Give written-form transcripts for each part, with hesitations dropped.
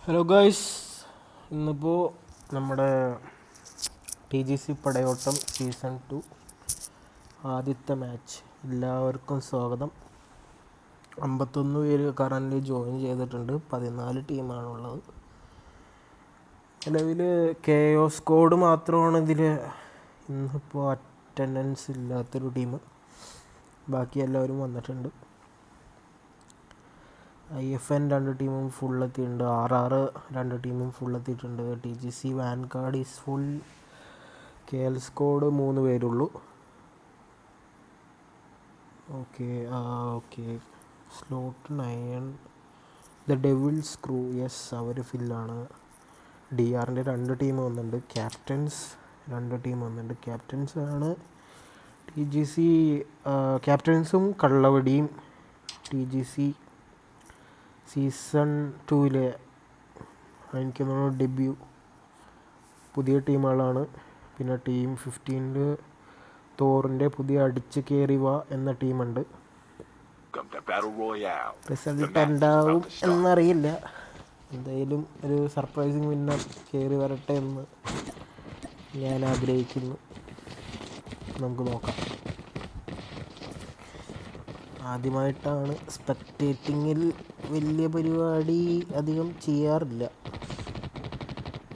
Hello guys, ഇന്നിപ്പോൾ നമ്മുടെ TGC പടയോട്ടം season 2 ആദ്യത്തെ മാച്ച്. എല്ലാവർക്കും സ്വാഗതം. 51 പേര് കറൻ്റ് ജോയിൻ ചെയ്തിട്ടുണ്ട്. 14 ടീമാണുള്ളത്. നിലവിൽ KO സ്ക്വാഡ് മാത്രമാണ് ഇതിൽ ഇന്നിപ്പോൾ അറ്റൻഡൻസ് ഇല്ലാത്തൊരു ടീം. ബാക്കി എല്ലാവരും വന്നിട്ടുണ്ട്. IFN 2 ടീമും ഫുൾ എത്തിയിട്ടുണ്ട്. RR 2 ടീമും ഫുൾ എത്തിയിട്ടുണ്ട്. TGC Vanguard is full. KL squad 3 പേരുള്ളൂ. Okay slot 9 the Devils Crew, yes, അവർ ഫില്ലാണ്. DRൻ്റെ 2 ടീം വന്നിട്ടുണ്ട്. ക്യാപ്റ്റൻസ് 2 ടീം വന്നിട്ടുണ്ട്. ക്യാപ്റ്റൻസാണ് TGC. ക്യാപ്റ്റൻസും കള്ളവടിയും TGC സീസൺ 2-ലെ എനിക്ക് തോന്നുന്നു ഡെബ്യൂ പുതിയ ടീമുകളാണ്. പിന്നെ ടീം 15-ൽ തോറിൻ്റെ പുതിയ അടിച്ച് കയറി വാ എന്ന ടീമുണ്ട്. റിസൾട്ട് എന്താവും എന്നറിയില്ല. എന്തായാലും ഒരു സർപ്രൈസിങ് വിന്നർ കയറി വരട്ടെ എന്ന് ഞാൻ ആഗ്രഹിക്കുന്നു. നമുക്ക് നോക്കാം. ആദ്യമായിട്ടാണ് സ്പെക്ടേറ്റിങ്ങിൽ വലിയ പരിപാടി അധികം ചെയ്യാറില്ല.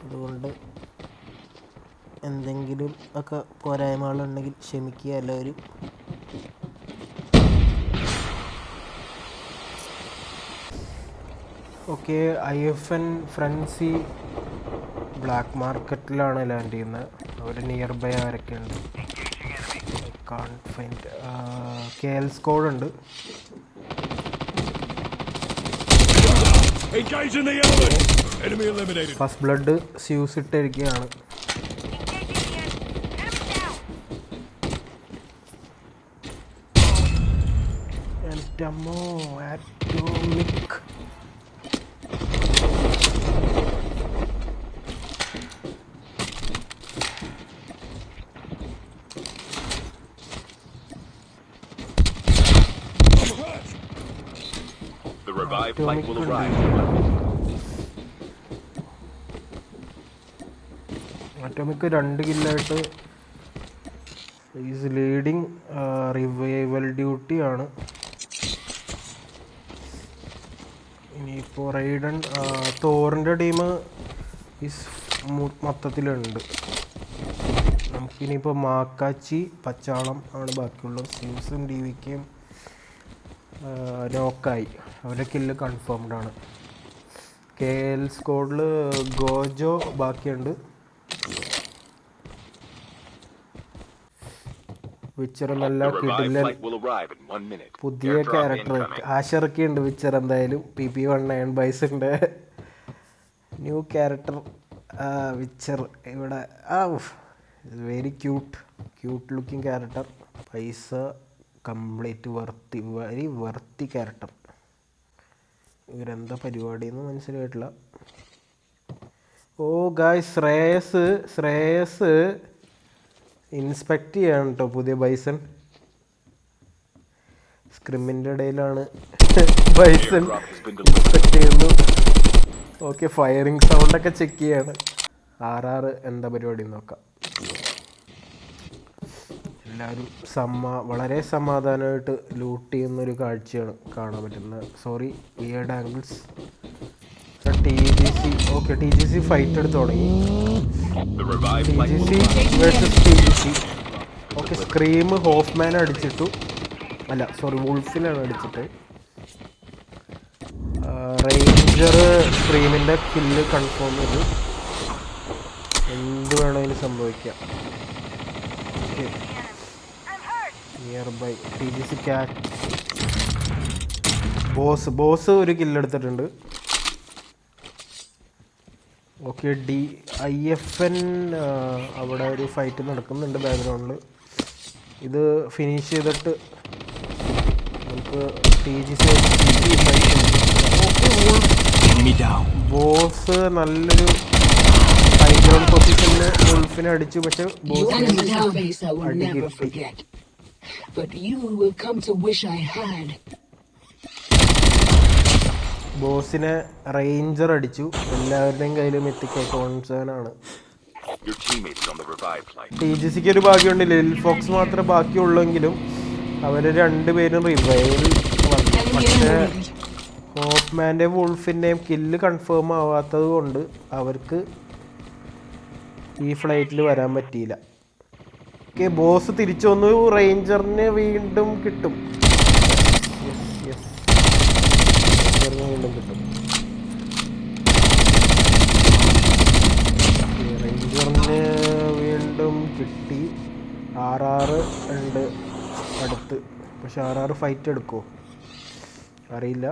അതുകൊണ്ട് എന്തെങ്കിലും ഒക്കെ പോരായ്മകളുണ്ടെങ്കിൽ ക്ഷമിക്കുക എല്ലാവരും. ഓക്കെ, IFN ഫ്രൻസി ബ്ലാക്ക് മാർക്കറ്റിലാണ് ലാൻഡ് ചെയ്യുന്നത്. അവർ നിയർ ബൈ ആരൊക്കെ ഉണ്ട്? KL സ്ക്വാഡ് ഉണ്ട്. ഫസ്റ്റ് ബ്ലഡ് സ്യൂസ് ഇട്ടിരിക്കുകയാണ്. ആറ്റോമിക് അറ്റോമിക് 2 കില്ലായിട്ട് ഈസ് ലീഡിങ്. റിവൈവൽ ഡ്യൂട്ടിയാണ്. ഇനിയിപ്പോൾ റൈഡൻ തോറിൻ്റെ ടീം ഈസ് മൊത്തത്തിലുണ്ട്. നമുക്കിനിയിപ്പോൾ മാക്കാച്ചി പച്ചാളം ആണ് ബാക്കിയുള്ളത്. സ്യൂസും DVKയും നോക്കായി. അവരുടെ കില്ല് കൺഫേംഡ് ആണ്. KL സ്ക്വാഡിൽ ഗോജോ ബാക്കിയുണ്ട്. വിച്ചർ നല്ല കിടിലൻ പുതിയ ക്യാരക്ടർ ആശിറക്കി ഉണ്ട്. വിച്ചർ എന്തായാലും PP19 ബൈസിൻ്റെ ന്യൂ ക്യാരക്ടർ വിച്ചർ ഇവിടെ. Very cute looking character. പൈസ കംപ്ലീറ്റ് വെരി വർത്തി ക്യാരക്ടർ. ഇവരെന്താ പരിപാടിയെന്ന് മനസ്സിലായിട്ടില്ല. ഗായ്സ്, ശ്രേയസ് ഇൻസ്പെക്ട് ചെയ്യാണ് കേട്ടോ പുതിയ ബൈസൺ. സ്ക്രിമ്മിൻ്റെ ഇടയിലാണ് ബൈസൺ ഇൻസ്പെക്ട് ചെയ്യുന്നു. ഓക്കെ, ഫയറിങ് സൗണ്ടൊക്കെ ചെക്ക് ചെയ്യാണ്. RR എന്താ പരിപാടി നോക്കാം. എല്ലാവരും വളരെ സമാധാനമായിട്ട് ലൂട്ട് ചെയ്യുന്നൊരു കാഴ്ചയാണ് കാണാൻ പറ്റുന്നത്. Sorry, weird angles. TGC fight എടുത്ത് തുടങ്ങി. TGC versus TGC. Okay, Scream Hoffman അടിച്ചിട്ടു. വുൾഫിനാണ് അടിച്ചിട്ട്. റേഞ്ചർ സ്ക്രീമിൻ്റെ കില്ല് കൺഫേം ചെയ്തു. എന്ത് വേണമെങ്കിലും സംഭവിക്കാം. Okay, nearby TGC boss ഒരു കില്ലെടുത്തിട്ടുണ്ട്. ഓക്കെ, IFN അവിടെ ഒരു ഫൈറ്റ് നടക്കുന്നുണ്ട് ബാക്ക്ഗ്രൗണ്ടിൽ. ഇത് ഫിനിഷ് ചെയ്തിട്ട് നമുക്ക് TGC ബോസ് നല്ലൊരു ഹൈഗ്രൗണ്ട് പൊസിഷനിൽ വുൾഫിനെ അടിച്ചു. പക്ഷെ ബോസിനെ റേഞ്ചർ അടിച്ചു. എല്ലാവരുടെയും കയ്യിൽ മിത്തിക് ഐക്കോൺ ആണ്. TGCക്ക് ഒരു ഭാഗ്യമുണ്ട്, ലിൽ ഫോക്സ് മാത്രമേ ബാക്കിയുള്ളെങ്കിലും അവർ രണ്ടുപേരും റിവൈവ് വന്നു. പക്ഷേ ഹോപ്പ്മാൻ്റെയും വുൾഫിൻ്റെയും കില്ല് കൺഫേം ആവാത്തത് കൊണ്ട് അവർക്ക് ഈ ഫ്ലൈറ്റിൽ വരാൻ പറ്റിയില്ല. ഓക്കെ, ബോസ് തിരിച്ചു വന്നു. റേഞ്ചറിന് വീണ്ടും കിട്ടും. വീണ്ടും കിട്ടും. റേഞ്ചറിന് വീണ്ടും കിട്ടി. RR ഉണ്ട് അടുത്ത്. പക്ഷെ RR ഫൈറ്റ് എടുക്കുമോ അറിയില്ല.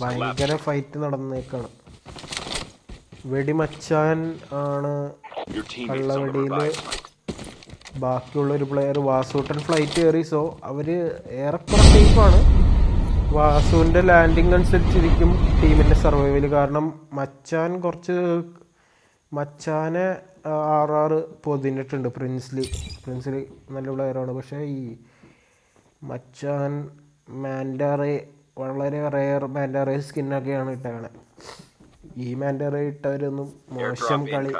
ഭയങ്കര ഫൈറ്റ് നടന്നേക്കാണ്. വെടിമച്ചാൻ ആണ് കള്ളവെടിയിൽ ബാക്കിയുള്ളൊരു പ്ലെയർ. വാസൂട്ടൻ ഫ്ലൈറ്റ് കയറി. സോ അവർ ഏറെക്കുറെ സേഫാണ്. വാസുവിൻ്റെ ലാൻഡിങ് അനുസരിച്ചിരിക്കും ടീമിൻ്റെ സർവൈവൽ. കാരണം മച്ചാനെ RR പൊതിഞ്ഞിട്ടുണ്ട്. പ്രിൻസിലി നല്ല പ്ലെയറാണ്. പക്ഷേ ഈ മച്ചാൻ മാൻഡാറെ വളരെ റെയർ മാൻഡാറെ സ്കിന്നൊക്കെയാണ് ഇട്ടേക്കണേ. ഈ മാൻഡാറെ ഇട്ടവരൊന്നും മോശം കളി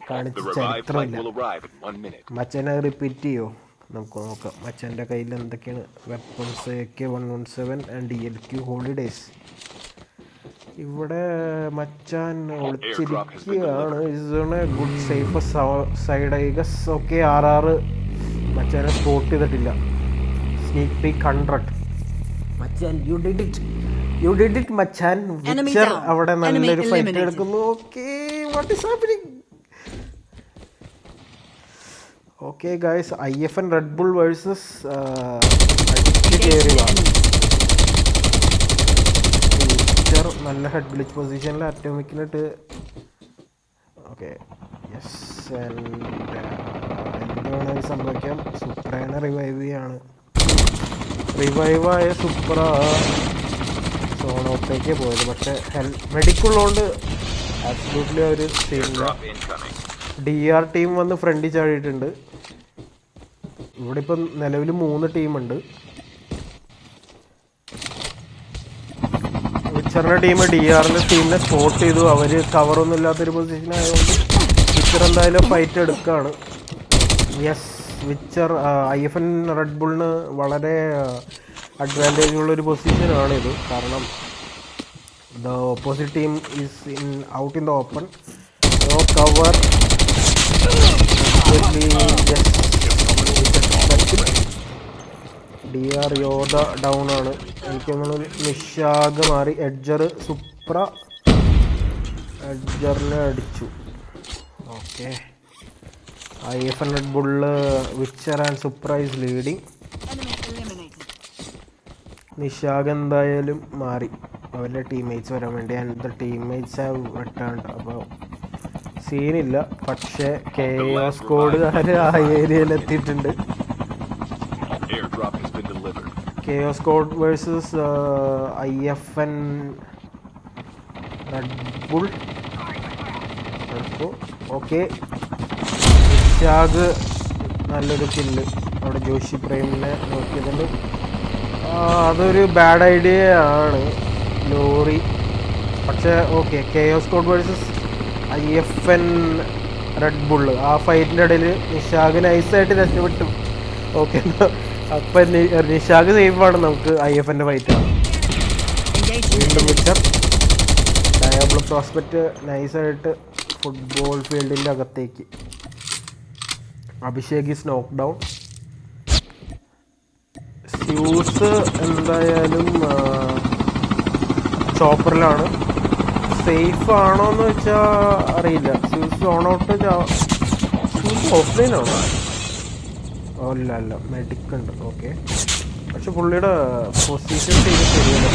കാണിച്ച ചരിത്രമില്ല. മച്ചാനെ റിപ്പീറ്റ് ചെയ്യോ? നമുക്ക് നോക്കാം. മച്ചാൻ്റെ കയ്യിൽ എന്തൊക്കെയാണ് weapons. AK-117 and DLQ holidays. ഇവിടെ മച്ചാൻ ഒളിച്ചിരിക്കുകയാണ്. Is good safe side I guess. Okay, RR മച്ചാനെ സ്പോട്ട് ചെയ്തിട്ടില്ല. Sneak peek 100. മച്ചാൻ യു ഡിഡ് ഇറ്റ് മച്ചാൻ. വിച്ചർ അവിടെ നല്ലൊരു ഫൈറ്റ് എടുക്കുന്നു. Okay, what is happening? Okay guys, IFN Red Bull versus അടിച്ച് കയറുക. വിച്ചർ നല്ല ഹെഡ് ഗ്ലിച്ച് പൊസിഷനിൽ അറ്റോമിക്കിനിട്ട്. Okay, yes. എന്താണ് സംഭവിക്കാം? സുപ്രേനെ റിവൈവ് ചെയ്യാണ്. റിവൈവായ സുപ്ര സോണോത്തേക്ക് പോയത്. പക്ഷേ മെഡിക്കുള്ളതുകൊണ്ട് ആബ്സല്യൂട്ട്ലി ഒരു സീനില്ല. DR ടീം വന്ന് ഫ്രണ്ടിൽ ചാടിയിട്ടുണ്ട്. ഇവിടെ ഇപ്പം നിലവിൽ 3 ടീമുണ്ട്. വിച്ചറിൻ്റെ ടീം DRൻ്റെ ടീമിനെ സ്പോട്ട് ചെയ്തു. അവർ കവറൊന്നും ഇല്ലാത്തൊരു പൊസിഷൻ ആയതുകൊണ്ട് വിച്ചർ എന്തായാലും ഫൈറ്റ് എടുക്കുകയാണ്. യെസ്, വിച്ചർ IFN റെഡ് ബുളിന് വളരെ അഡ്വാൻറ്റേജ് ഉള്ളൊരു പൊസിഷനാണിത്. കാരണം the opposite team is out in the open. No cover. DR Yodha down ആണ്. എനിക്ക് തോന്നുന്നു നിഷാഗ് മാറി. സുപ്ര എഡ്ജറിനെ അടിച്ചു. Okay, IFN Red Bull Witcher and Supra is leading. നിഷാഗ് എന്തായാലും മാറി അവരുടെ ടീംമേറ്റ്സ് വരാൻ വേണ്ടി. And the teammates have returned. അപ്പോൾ സീനില്ല. പക്ഷേ KO സ്ക്വാഡുകാർ ആ ഏരിയയിൽ എത്തിയിട്ടുണ്ട്. KO squad versus IFN Red bull. Okay, നിഷാഗ് നല്ലൊരു കില്ല്. അവിടെ ജോഷി പ്രേമിനെ നോക്കിയതുകൊണ്ട് അതൊരു ബാഡ് ഐഡിയ ആണ്. ലോറി. പക്ഷേ okay, KO squad versus IFN Red bull. ആ ഫൈറ്റിൻ്റെ ഇടയിൽ നിഷാഗ് നൈസായിട്ട് രക്ഷപ്പെട്ടു. ഓക്കെ, അപ്പം നിഷാഗ് സേഫാണ്. നമുക്ക് IFN ഫൈറ്റാണ്. വീണ്ടും വിച്ചർ. ഡയാബ്ലോ പ്രോസ്പെക്റ്റ് നൈസായിട്ട് ഫുട്ബോൾ ഫീൽഡിൻ്റെ അകത്തേക്ക്. അഭിഷേക് ഈസ് നോക്ക് ഡൗൺ. സ്യൂസ് എന്തായാലും ചോപ്പറിലാണ്. സേഫ് ആണോ എന്ന് വെച്ചാൽ അറിയില്ല. Zeus on out. സ്യൂസ് ഓഫ്ലൈനാണോ? അല്ല, മെഡിക്കുണ്ട്. ഓക്കെ, പക്ഷെ പുള്ളിയുടെ പൊസിഷൻ ചെയ്ത് ശരിയല്ല.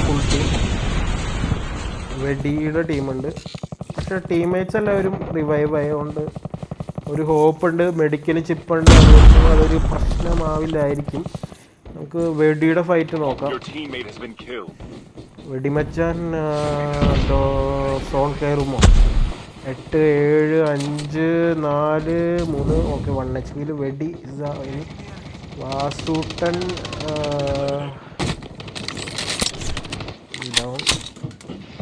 ഫുൾ ടീം വെടിയുടെ ടീമുണ്ട്. പക്ഷെ ടീംമേറ്റ്സ് എല്ലാവരും റിവൈവ് ആയതുകൊണ്ട് ഒരു ഹോപ്പുണ്ട്. മെഡിക്കൽ ചിപ്പുണ്ട്. അതൊരു പ്രശ്നമാവില്ലായിരിക്കും. നമുക്ക് വെടിയുടെ ഫൈറ്റ് നോക്കാം. വെടിമച്ചാൻ സോൺ കയറുമോ? 8, 7, 5, 4, 3. ഓക്കെ, 1 HP വെടി. വാസൂട്ടൻ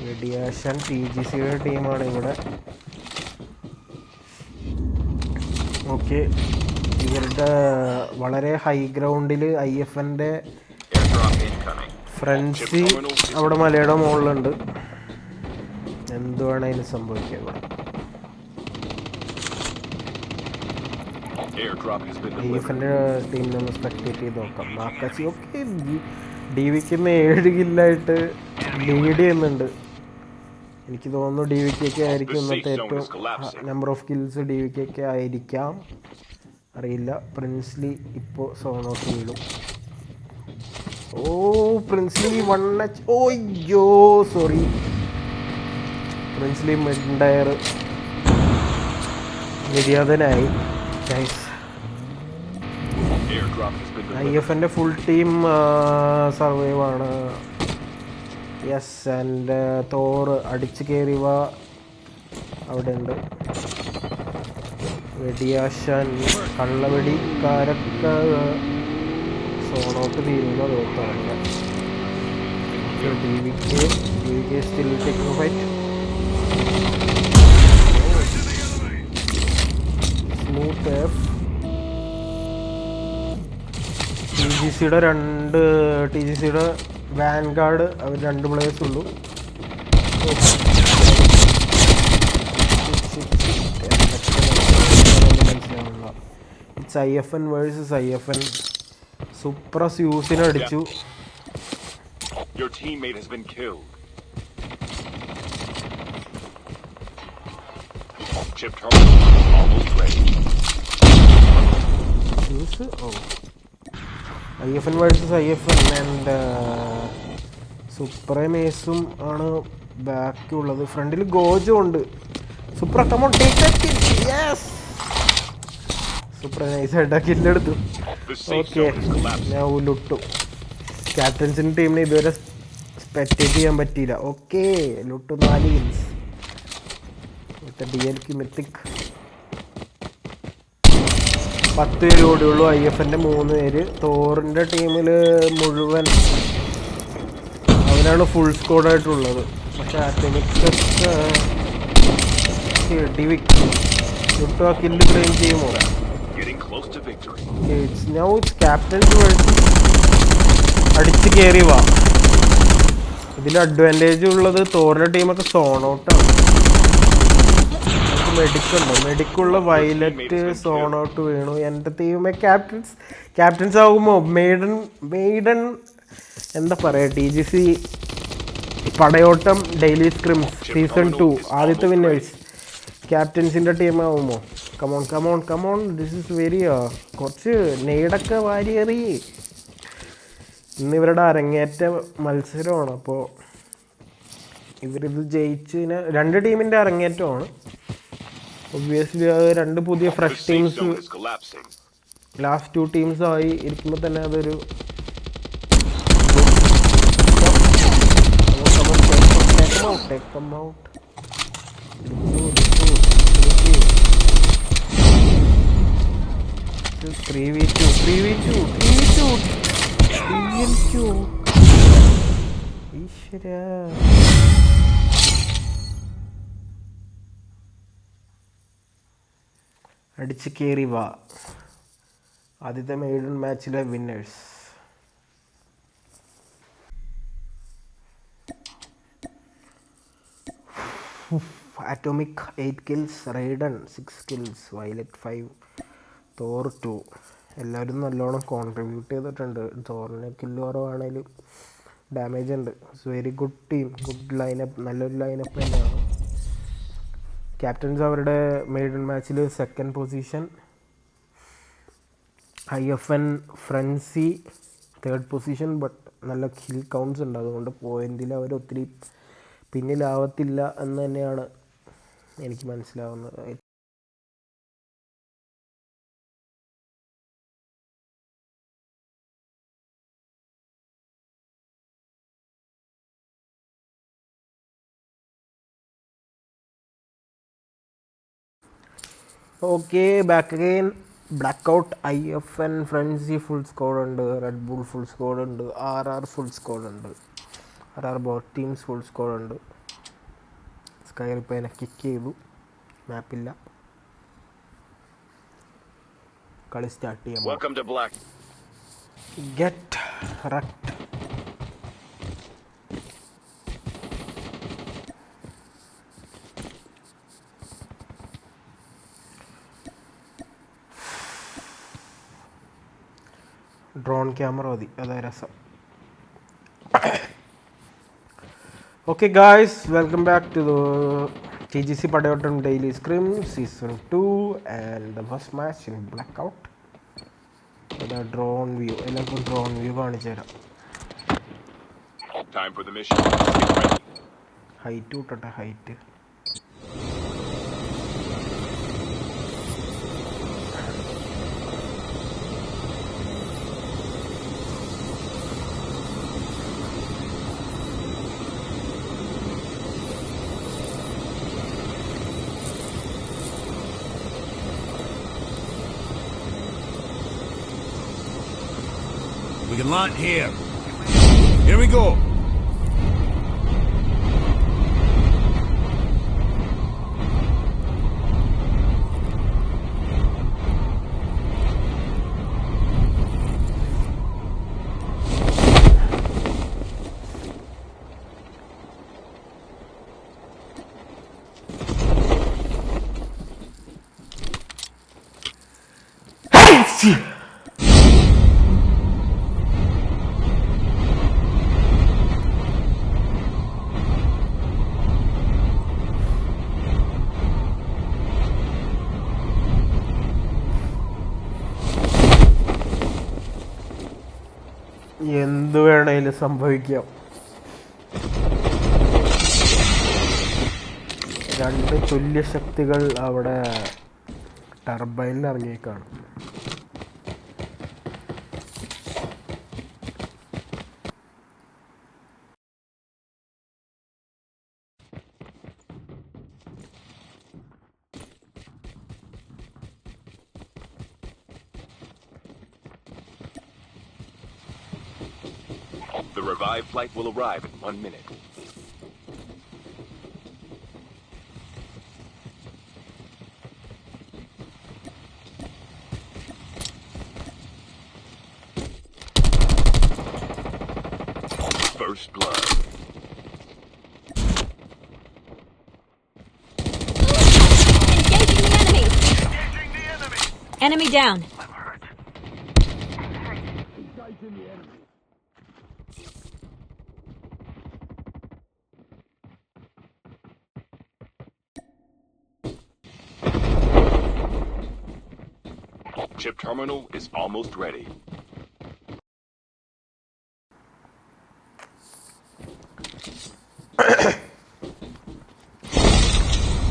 റേഡിയേഷൻ TGCയുടെ ടീമാണ് ഇവിടെ. ഓക്കെ, ഇവരുടെ വളരെ ഹൈ ഗ്രൗണ്ടിൽ IFNൻ്റെ ഫ്രണ്ട്സി അവിടെ മലയുടെ മുകളിലുണ്ട്. എന്തുവാണ് അതിന് സംഭവിക്കുക ഇവിടെ? IFNൻ്റെ ടീമിനൊന്ന് സ്പെക്ടേറ്റ് ചെയ്ത് നോക്കാം. മാക്കാച്ചി ഓക്കെ, DVK 7 കില്ലായിട്ട് ലീഡ് ചെയ്യുന്നുണ്ട്. എനിക്ക് തോന്നുന്നു DVK ആയിരിക്കും ഇന്നത്തെ ഏറ്റവും നമ്പർ ഓഫ് കിൽസ്. DVK ആയിരിക്കാം, അറിയില്ല. പ്രിൻസ്ലി ഇപ്പോൾ സോണോട്ട് വീഴും. Oh Princely 1H. ഓയ്യോ സോറി, പ്രിൻസ്ലി മിഡ് ഡയർ നിര്യാതനായി. IFNൻ്റെ ഫുൾ ടീം സർവൈവ് ആണ്. യെസ്, ആൻഡ് തോർ അടിച്ചു കയറിവ അവിടെ ഉണ്ട്. വെടിയാശാൻ കള്ളവെടിക്കാരൊക്കെ സോണോട്ട് തീരുന്ന തോന്നുന്നു. DVK still taking fight. Smooth F. TGCയുടെ വാൻഗാർഡ് അവർ 2 പ്ലേയേഴ്സ് ഉള്ളൂ. It's IFN versus IFN. Supra's യൂസിനെ അടിച്ചു. IFN വേഴ്സസ് IFN ആൻഡ് സുപ്രമേസും ആണ് ബാക്കിയുള്ളത്. ഫ്രണ്ടിൽ ഗോജോ ഉണ്ട്. Supra come on take that kill. Yes, Supra നൈസായിട്ട് ആ കില്ലെടുത്തു. ഓക്കെ, ഞാൻ ലുട്ടു. ക്യാപ്റ്റൻസിൻ്റെ ടീമിനെ ഇതുവരെ സ്പെക്ടേറ്റ് ചെയ്യാൻ പറ്റിയില്ല. ഓക്കെ, ലുട്ടു 4 കിൽസ് വിത്ത് DLQ മിത്തിക്. 10 പേര് കൂടിയുള്ളൂ. IFNൻ്റെ 3 പേര്. തോറിൻ്റെ ടീമിൽ മുഴുവൻ അവരാണ് ഫുൾ സ്കോഡായിട്ടുള്ളത്. പക്ഷേ ആറ്റമിക്സൊക്കെ ലുട്ടു ആ കില്ല് ക്ലെയിം ചെയ്യുമോ? ക്യാപ്റ്റൻസ് അടിച്ച് കയറി വാ. ഇതിൽ അഡ്വാൻറ്റേജ് ഉള്ളത് തോറിൻ്റെ ടീമൊക്കെ സോൺ ഔട്ടാണ്. മെഡിക്കുണ്ട്, മെഡിക്കുള്ള വയലറ്റ് സോൺ ഔട്ട് വീണു. എൻ്റെ ടീമെ ക്യാപ്റ്റൻസ് ആകുമ്പോൾ മെയ്ഡൻ എന്താ പറയുക, TGC പടയോട്ടം ഡെയിലി സ്ക്രിംസ് സീസൺ 2 ആദ്യത്തെ വിന്നേഴ്സ് ക്യാപ്റ്റൻസിൻ്റെ ടീമാവുമോ? കമോൺ ദിസ് ഇസ് വെരി കുറച്ച് നെയ്ഡൊക്കെ വാരിയേറി. ഇന്നിവരുടെ അരങ്ങേറ്റ മത്സരമാണ്. അപ്പോൾ ഇവരിത് ജയിച്ചതിന് 2 ടീമിൻ്റെ അരങ്ങേറ്റമാണ്. ഒബ്വിയസ്ലി അത് 2 പുതിയ ഫ്രഷ് ടീംസ് ലാസ്റ്റ് 2 ടീംസ് ആയി ഇരിക്കുമ്പോൾ തന്നെ അതൊരു ഈശ്വരാ. അടിച്ച് കയറി വാ. ആദ്യത്തെ മെയ്ഡൻ മാച്ചിലെ winners. Atomic 8 kills, Raiden 6 kills, Violet 5, Thor 2. എല്ലാവരും നല്ലോണം കോൺട്രിബ്യൂട്ട് ചെയ്തിട്ടുണ്ട്. തോറിന് കില്ല് കുറവാണെങ്കിലും ഡാമേജ് ഉണ്ട്. It's very good team, good lineup, നല്ലൊരു ലൈനപ്പ് തന്നെയാണ്. ക്യാപ്റ്റൻസ് അവരുടെ മെയ്ഡൻ മാച്ചിൽ 2nd position. IFN Frenzy 3rd position. But നല്ല കിൽ കൗണ്ട്സ് ഉണ്ട്, അതുകൊണ്ട് പോയിന്റിൽ അവർ ഒത്തിരി പിന്നിലാവത്തില്ല എന്ന് തന്നെയാണ് എനിക്ക് മനസ്സിലാവുന്നത്. Okay, back again. Blackout IFN Frenzy full squad ഉണ്ട്, റെഡ് ബുൾ ഫുൾ സ്കോഡ് ഉണ്ട്, RR ഫുൾ സ്കോഡ് ഉണ്ട്, RR bot teams full squad ഉണ്ട്. കയറിപ്പോൾ എന്നെ കിക്ക് ചെയ്തു. മാപ്പില്ല. കളി സ്റ്റാർട്ട് ചെയ്യാം. ഗെറ്റ് റക്ട്. ഡ്രോൺ ക്യാമറ മതി, അതാ രസം. Okay guys, welcome back to TGC Padayotam Daily Scrim Season 2 and the first match in Blackout. The drone view, എല്ലാവർക്കും ഡ്രോൺ വ്യൂ കാണിച്ചു തരാം. ഹൈറ്റ് കൂട്ടട്ടെ, height. We can launch here. Here we go. എന്ത് വേണേലും സംഭവിക്കാം. രണ്ട് തുല്യ ശക്തികൾ അവിടെ ടർബൈനിൽ ഇറങ്ങിയേക്കാണ്. The revived flight will arrive in 1 minute. First blood. Engaging the enemy! Enemy down. Chip terminal is almost ready.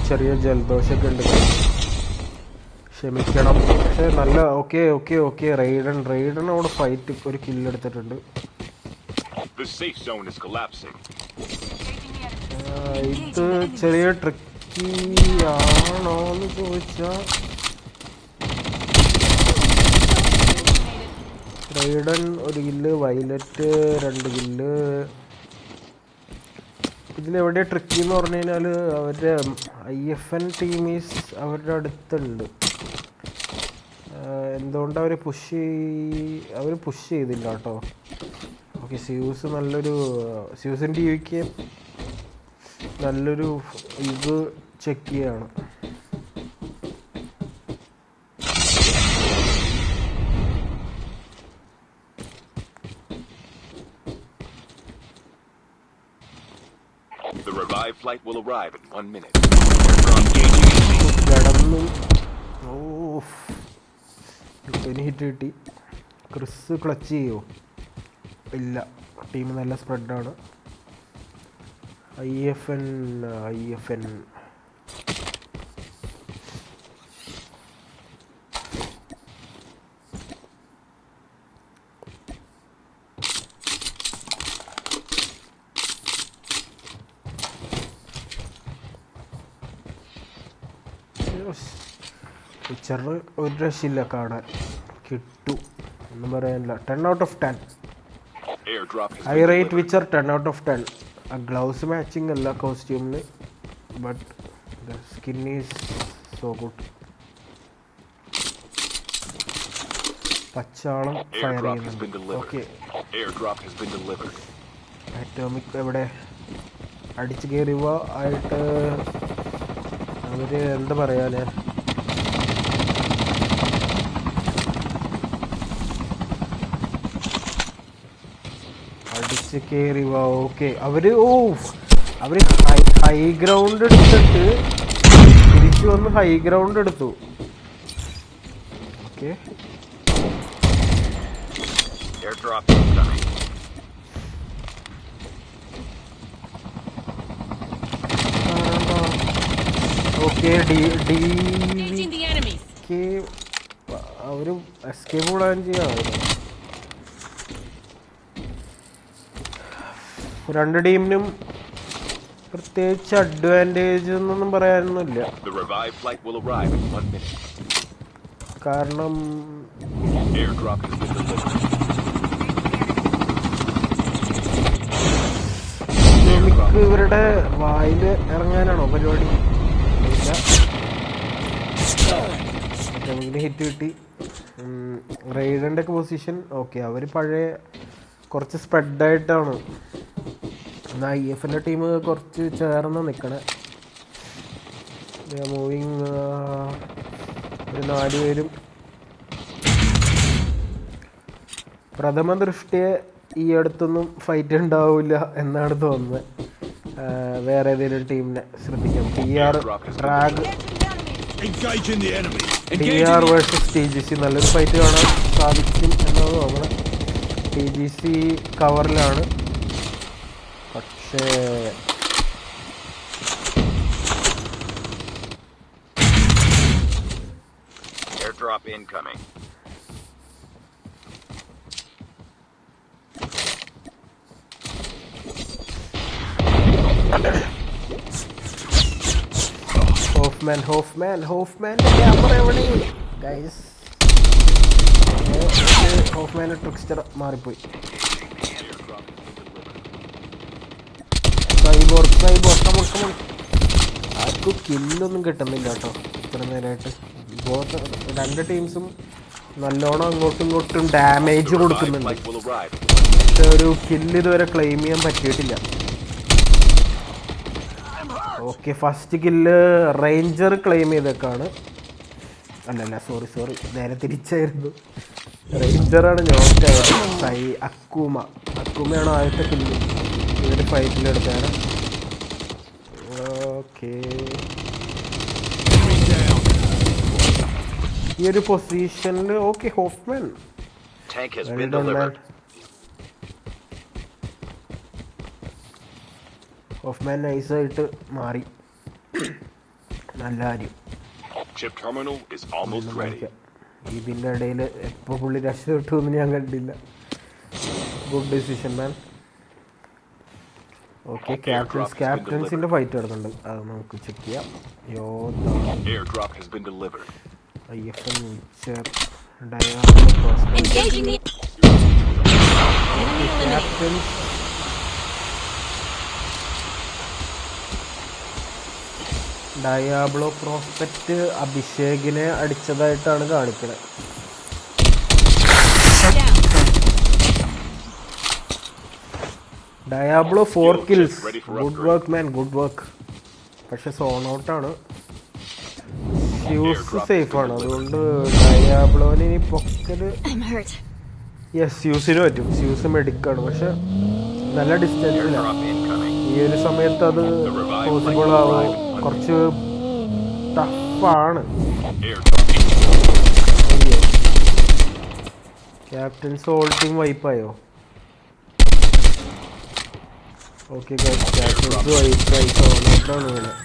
ചെറിയ ജലദോഷമൊക്കെ ഉണ്ട്, ക്ഷമിക്കണം. പക്ഷെ നല്ല ഓക്കെ റെയ്ഡൻ അവിടെ ഫൈറ്റ് ഒരു കില്ലെടുത്തിട്ടുണ്ട്. ഇത് ചെറിയ ട്രിക്കി ആണോ എന്ന് ചോദിച്ചാൽ റെയ്ഡൻ 1 കില്ല്, വയലറ്റ് 2 കില്ല്. ഇതിലെവിടെയാണ് ട്രിക്കി എന്ന് പറഞ്ഞു കഴിഞ്ഞാൽ അവരുടെ IFN ടീമീസ് അവരുടെ അടുത്തുണ്ട്. എന്തുകൊണ്ട് അവർ പുഷ് ചെയ്തില്ല കേട്ടോ. ഓക്കെ, സ്യൂസിൻ്റെ ടിവിക്ക് നല്ലൊരു ഇത് ചെക്ക് ചെയ്യാണ്. The revived flight will arrive in 1 minute. കിട്ടി. ക്രിസ് ക്ലച്ച് ചെയ്യോ? ഇല്ല, ടീം നല്ല സ്പ്രെഡാണ്. IFN പിക്ചറിന് ഒരു രക്ഷയില്ല, കാണാൻ കിട്ടു ഒന്നും പറയാനില്ല. 10 out of 10. I rate Witcher 10 out of 10. ആ ഗ്ലൗസ് മാച്ചിങ് അല്ല കോസ്റ്റ്യൂമിന്, but the skin is so good. Pachalam fire Airdrop has been ചെയ്യുന്നുണ്ട്. delivered. Okay, Airdrop has been delivered. Atomic എവിടെ അടിച്ചു കയറിവ ആയിട്ട് അവര് എന്താ പറയാന്, അടിച്ച് കയറിവ. ഓക്കെ, അവര് ഹൈ ഗ്രൗണ്ട് എടുത്തിട്ട് തിരിച്ചു വന്ന് ഹൈ ഗ്രൗണ്ട് എടുത്തു. Okay, Airdrop incoming. Okay. Engaging the enemies. അവര് എസ്കേപ്പ് പ്ലാൻ ചെയ്യാമായിരുന്നു. രണ്ട് ടീമിനും പ്രത്യേകിച്ച് അഡ്വാൻറ്റേജ് എന്നൊന്നും പറയാനൊന്നുമില്ല. The revived flight will arrive in 1 minute. കാരണം Airdrop has been delivered. നമുക്ക് ഇവരുടെ വായില് ഇറങ്ങാനാണോ പരിപാടി? നമുക്ക് ഹിറ്റ് കിട്ടി. റെയ്ഡറിൻ്റെ ഒക്കെ പൊസിഷൻ ഓക്കെ. അവർ പഴയ കുറച്ച് സ്പ്രെഡായിട്ടാണ്. എന്നാൽ IFൻ്റെ ടീം കുറച്ച് ചേർന്ന് നിൽക്കണേ. മൂവിങ് ഒരു 4 പേരും. പ്രഥമ ദൃഷ്ടിയെ ഈ അടുത്തൊന്നും ഫൈറ്റ് ഉണ്ടാവില്ല എന്നാണ് തോന്നുന്നത്. വേറെ ഏതെങ്കിലും ടീമിനെ ശ്രദ്ധിക്കാം. ട്രാഗ് Engaging the enemy. TR versus TGC നല്ലൊരു ഫൈറ്റ് കാണാൻ സാധിക്കും എന്നാണ് തോന്നുന്നത്. TGC കവറിലാണ്, പക്ഷേ Airdrop incoming. ഹോഫ്മാൻ്റെ ക്യാമറ എവിടെ ഗൈസ്? ഹോഫ്മാൻ്റെ ട്രിക്സ്റ്റർ മാറിപ്പോയി. ആർക്കും കില്ലൊന്നും കിട്ടുന്നില്ല കേട്ടോ ഇത്ര നേരമായിട്ട്. രണ്ട് ടീംസും നല്ലോണം അങ്ങോട്ടും ഇങ്ങോട്ടും ഡാമേജ് കൊടുക്കുന്നുണ്ട്, പക്ഷെ ഒരു കില്ല് ഇതുവരെ ക്ലെയിം ചെയ്യാൻ പറ്റിയിട്ടില്ല. Okay, first kill Ranger claim ചെയ്തേക്കാണ്. അല്ലല്ല, സോറി, നേരെ തിരിച്ചായിരുന്നു. റേഞ്ചറാണ് നോക്കായത്. അക്കൂമയാണ് ആദ്യത്തെ കില്ല് ഇവർ ഫൈറ്റിലെടുത്താണ്. ഓക്കെ, ഈ ഒരു പൊസിഷനിൽ okay. Hoffman Tank has been delivered. Hoffman നൈസായിട്ട് മാറി. നല്ല കാര്യം. Chip terminal is almost ready. ഇതിൻ്റെ ഇടയിൽ എപ്പോൾ പുള്ളി രക്ഷപ്പെട്ടു ഞാൻ കണ്ടില്ല. ഗുഡ് ഡിസിഷൻ മാൻ. ഓക്കെ, ക്യാപ്റ്റൻസിൻ്റെ ഫൈറ്റ് നടക്കുന്നുണ്ട്, അത് നമുക്ക് ചെക്ക് ചെയ്യാം. Airdrop has been delivered. IFN Witcher Diablo prospect. Captains Diablo prospect അഭിഷേകിനെ അടിച്ചതായിട്ടാണ് കാണിക്കുന്നത്. Diablo 4 kills. Good work man, good work. പക്ഷെ സോൺ ഔട്ടാണ്. സ്യൂസ് സേഫാണ്, അതുകൊണ്ട് ഡയാബ്ലോന് ഇനി പൊക്കല്. യെസ്, സ്യൂസിന് പറ്റും. സ്യൂസ് മെഡിക്കാണ്, പക്ഷെ നല്ല ഡിസ്റ്റൻസിലാണ്. ഈ ഒരു സമയത്ത് അത് പോസിബിൾ ആവും. കുറച്ച് ടഫാണ്. ക്യാപ്റ്റൻസ് ഹോൾ ടീം വൈപ്പായോ? ഓക്കെ, ക്യാപ്റ്റൻസ് വൈപ്പായി. സോണോട്ടാണ് വീണത്.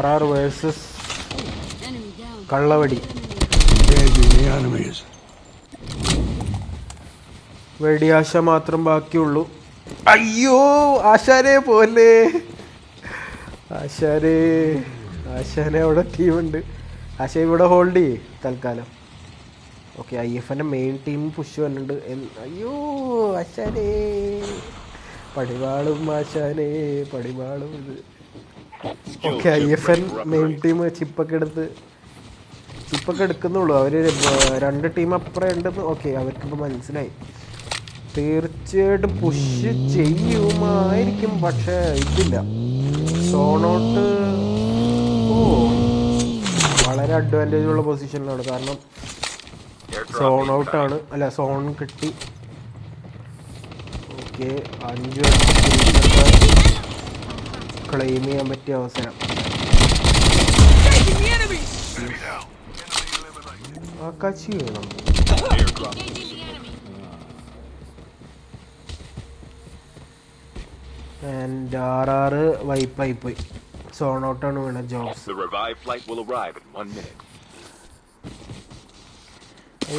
RR versus കള്ളവടി. വെടിയാശ മാത്രം ബാക്കിയുള്ളൂ. അയ്യോ, ആശാനെ പോലെ. ആശാനെ അവിടെ ടീമുണ്ട്. ആശ ഇവിടെ ഹോൾഡ് ചെയ്യേ തൽക്കാലം. ഓക്കെ, IFൻ്റെ മെയിൻ ടീം പുഷ് വന്നിട്ടുണ്ട്. അയ്യോ, ആശാനെ പടിവാളും മാശാനേ പടിവാളും ഇത്. ഓക്കെ IFN മെയിൻ ടീം ചിപ്പൊക്കെ എടുക്കുന്നുള്ളൂ. അവർ 2 ടീം അപ്പുറം ഉണ്ടെന്ന്. ഓക്കെ അവർക്കിപ്പോൾ മനസ്സിലായി. തീർച്ചയായിട്ടും പുഷ് ചെയ്യുമായിരിക്കും, പക്ഷേ ഇതില്ല. സോണോട്ട് വളരെ അഡ്വാൻറ്റേജ് ഉള്ള പൊസിഷനിലാണ്. കാരണം സോൺ ഔട്ടാണ്, അല്ല സോൺ കിട്ടി. ഓക്കെ 5 ക്ലെയിം ചെയ്യാൻ പറ്റിയ അവസരം. ആക്കാച്ചി വേണം. ആൻഡ് RR വൈപ്പായി പോയി. സോൺ ഔട്ടാണ് വീണ ജോബ്സ്.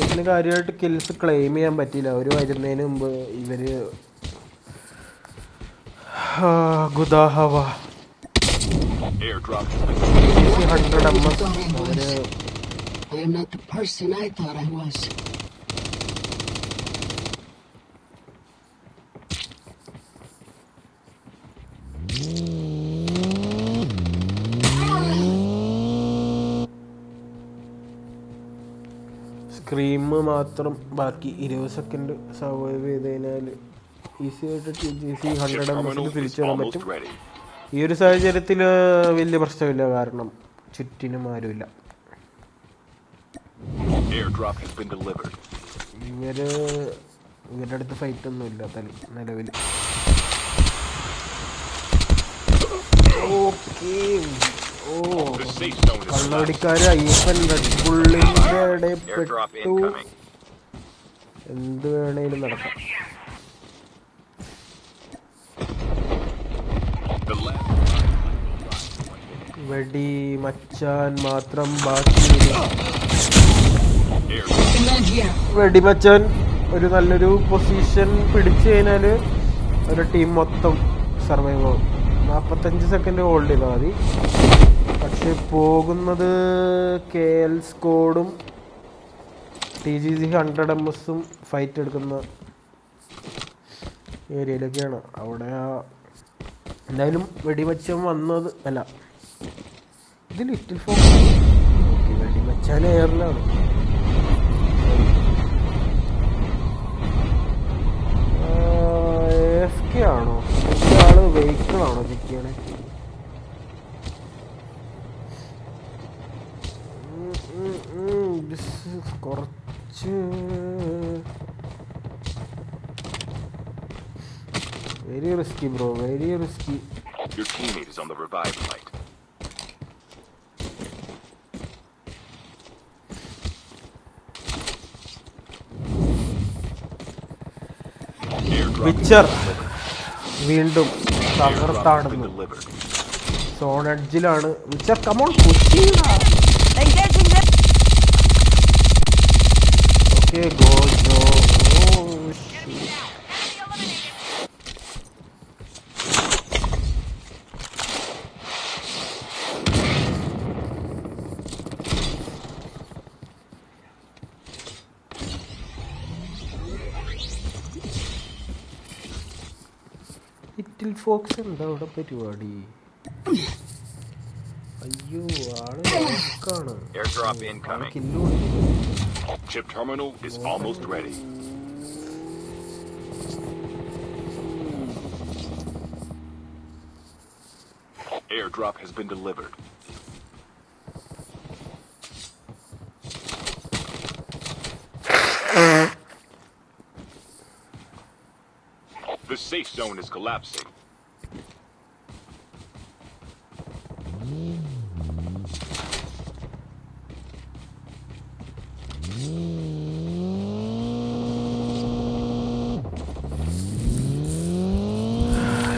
ഇതിന് കാര്യമായിട്ട് കിൽസ് ക്ലെയിം ചെയ്യാൻ പറ്റിയില്ല. അവർ വരുന്നതിന് മുമ്പ് ഇവര് ഗുദാഹവ 100 MS അവര് I am not the person I thought I was. Scream മാത്രം ബാക്കി 20 സെക്കൻഡ് സർവൈവ് ചെയ്ത് കഴിഞ്ഞാൽ ഈസി ആയിട്ട് TGC 100 MS തിരിച്ചു വരാൻ പറ്റും. ഈ ഒരു സാഹചര്യത്തിൽ വലിയ പ്രശ്നമില്ല, കാരണം ചുറ്റിനും ആരുമില്ല. ഇവരുടെ അടുത്ത് ഫൈറ്റ് ഒന്നും ഇല്ല നിലവിൽ. കള്ളവടിക്കാര് IFN റെഡ് ബുള്ളിന്റെ ഇടയിൽ പെട്ടു. എന്ത് വേണേലും നടക്കാം. വെടി മച്ചാൻ മാത്രം ബാക്കി. വെടിമച്ചാൻ ഒരു നല്ലൊരു പൊസിഷൻ പിടിച്ചു കഴിഞ്ഞാൽ ഒരു ടീം മൊത്തം സർവൈവ് ആവും. 45 സെക്കൻഡ് ഹോൾഡ് ചെയ്താൽ മതി. പക്ഷെ പോകുന്നത് KL സ്കോഡും TGC 100 MS ഫൈറ്റ് എടുക്കുന്ന ഏരിയയിലൊക്കെയാണ്. അവിടെ എന്തായാലും വെടിമച്ചൻ വന്നത് അല്ല, ഇത് ലിറ്റിൽ ഫോക്സ്. ഓക്കെ വെടിമച്ചാൻ എയറിലാണ്. AFK ആണോ? ഇയാള് വെഹിക്കിളാണോ ചെക്ക് ചെയ്യണേ? കുറച്ച് very risky bro, very risky. Your teammate is on the revive flight. Witcher വീണ്ടും തകർത്താടുന്നു. സോൺ എഡ്ജിലാണ് Witcher. Come on push. Okay go ജോ. ലിറ്റിൽ ഫോക്സ് എന്താ ഇവിടെ പരിപാടി? അയ്യോ ആള് നോക്കാണ്. Airdrop incoming. Chip terminal is almost ready. Airdrop has been delivered. The safe zone is collapsing.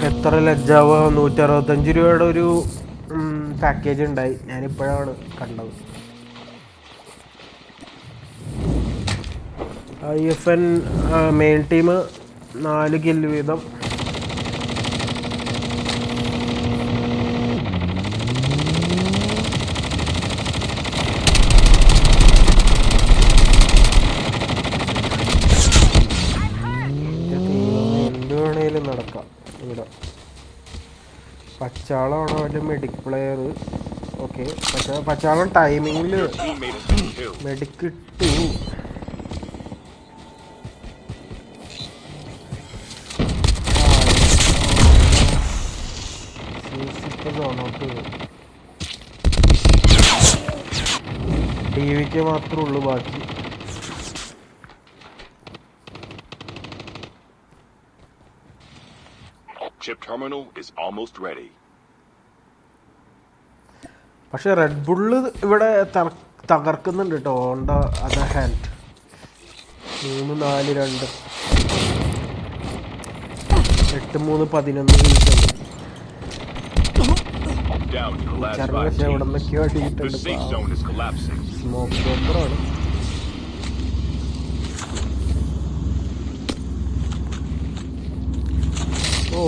എത്ര ലജ്ജാവ്. 165 രൂപയുടെ ഒരു പാക്കേജ് ഉണ്ടായി. ഞാനിപ്പോഴാണ് കണ്ടത്. IFN മെയിൻ ടീം 4 കില്ല് വീതം. എന്ത് വേണേലും നടക്കാം. ഇവിടെ പച്ചാളാണോ അവൻ്റെ മെഡിക് പ്ലെയർ? ഓക്കെ, പച്ചാളം ടൈമിങ്ങിൽ Your teammate has been killed. മെഡിക്ക് ഇട്ടു. ടി വിക്ക് മാത്രമേ ഉള്ളൂ ബാക്കി. Chip terminal is almost ready. പക്ഷെ റെഡ് ബുള്ള് ഇവിടെ തകർക്കുന്നുണ്ട് കേട്ടോ. ഓൺ ദ അതർ ഹാൻഡ് 3-4-2 8-3-11 കിൽസുണ്ട്. Down to the last ചെറിയ 5 പക്ഷേ ഇവിടെ teams. നിന്നൊക്കെയോ The അടിയിട്ടുണ്ട്. safe zone is collapsing. Smoke ബോംബറാണ്. ഓ,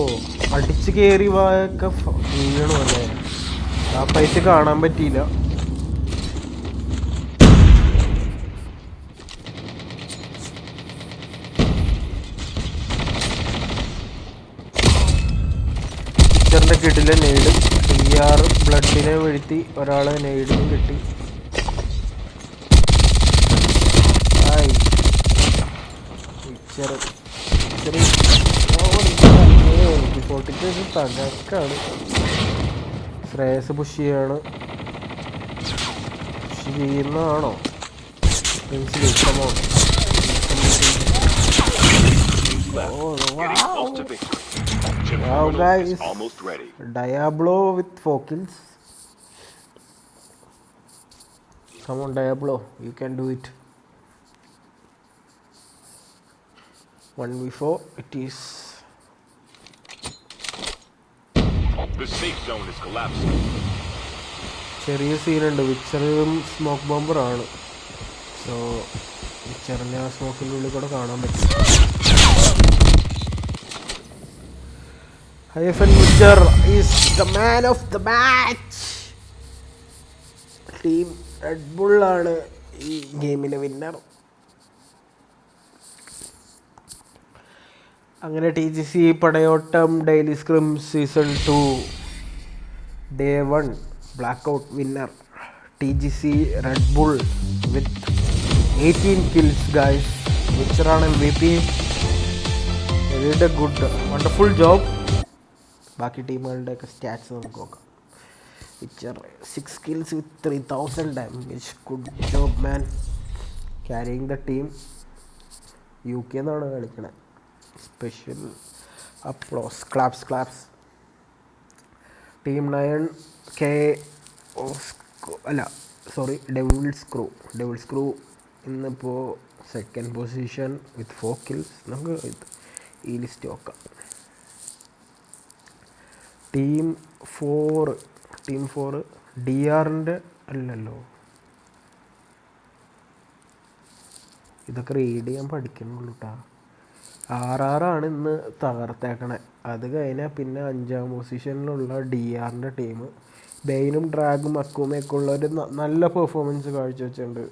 അടിച്ച് കയറി വായൊക്കെ വീണു അല്ലേ? ആ ഫൈറ്റ് കാണാൻ പറ്റിയില്ല. പിക്ചറിന്റെ കിടിലെ നെയ്ഡ് TR ബ്ലഡിനെ വീഴ്ത്തി ഒരാളെ നെയ്ഡിനും കിട്ടി. ആയി പിക്ചർ തകർക്കാണ്. ശ്രേയസ് പുഷ് ചെയ്യാണ്. പുഷ് ചെയ്യുന്നതാണോ? Getting close to victory. Chip Wow, terminal guys. is almost ready. Diablo with 4 kills. Come on, Diablo, you can do it. 1v4 it is. The safe zone is collapsing. ചെറിയ സീനുണ്ട്. വിച്ചറും smoke ബോംബറാണ്. So വിച്ചറിനെ ആ സ്മോക്കിൻ്റെ ഉള്ളിൽ കൂടെ കാണാൻ പറ്റും. IFN Witcher is the man of the match. Team Red ബുള്ളാണ് ഈ ഗെയിമിലെ വിന്നർ. അങ്ങനെ TGC പടയോട്ടം daily scrim season 2 day 1 blackout winner TGC Red Bull with 18 kills guys. വിച്ചറാണ് MVP. Very good wonderful job. ബാക്കി ടീമുകളുടെയൊക്കെ സ്റ്റാറ്റ്സ് നമുക്ക് നോക്കാം. വിച്ചർ 6 kills with 3000 damage. Good job man. Carrying the team. UK എന്നാണ് കളിക്കണത്. Special applause. Claps. Team 9 Devils Crew ഇന്നിപ്പോൾ second position with 4 kills. നമുക്ക് ഈ ലിസ്റ്റ് നോക്കാം. ടീം 4 DR-ൻ്റെ അല്ലല്ലോ. ഇതൊക്കെ റീഡ് ചെയ്യാൻ പഠിക്കണുള്ളൂ കേട്ടോ. RR ഇന്ന് തകർത്തേക്കണേ. അത് കഴിഞ്ഞാൽ പിന്നെ 5ാം പൊസിഷനിലുള്ള DR-ൻ്റെ ടീം ബെയിനും ഡ്രാഗും അക്കൂമയൊക്കെ ഉള്ളൊരു നല്ല പെർഫോമൻസ് കാഴ്ചവെച്ചിട്ടുണ്ട്.